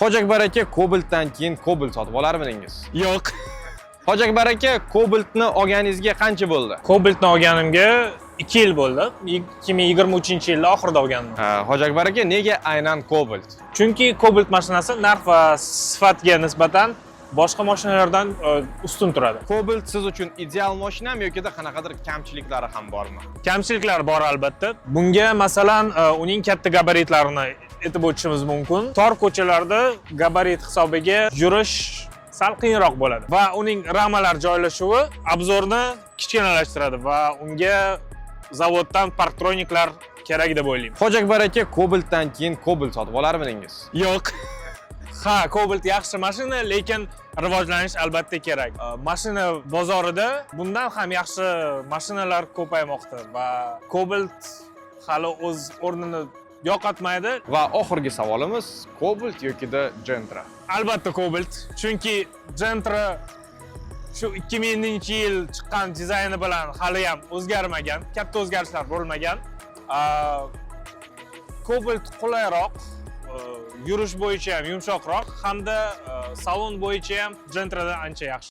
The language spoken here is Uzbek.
Hoji Akbar aka, Cobalt'dan keyin Cobalt sotib olarmidingiz? Yo'q. Hoji Akbar aka, Cobalt'ni olganingizga qancha bo'ldi? Cobalt'ni olganimga 2 yil bo'ldi. 2023-yilda oxirida olgandim. Hoji Akbar aka, nega aynan Cobalt? Chunki Cobalt mashinasi narx va sifatga nisbatan boshqa mashinalardan ustun turadi. Cobalt siz uchun ideal mashinami yoki qanaqadir kamchiliklari ham bormi? Kamchiliklar bor albatta. Bunga masalan uning katta gabaritlarini aytib o'tishimiz mumkin. Tor ko'chalarda gabarit hisobiga yurish sal qiyinroq bo'ladi va uning ramalar joylashuvi obzorni kichkinalashtiradi va unga zavoddan parktroniklar kerak deb o'ylayman. Hoji Akbar aka, Cobalt'dan keyin Cobalt sotib olarmidingiz? Yo'q. Ha, Cobalt yaxshi mashina, lekin rivojlanish albatta kerak. Mashina bozorida bundan ham yaxshi mashinalar ko'paymoqda va Cobalt hali o'z o'rnini yo'qotmaydi. Va oxirgi savolimiz, Cobalt yoki-da Gentra? Albatta Cobalt, chunki Gentra shu 2000-yil chiqqan dizayni bilan hali ham o'zgarmagan, katta o'zgarishlar bo'lmagan. Cobalt qulayroq, yurish bo'yicha ham yumshoqroq hamda salon bo'yicha ham Gentradan ancha yaxshi.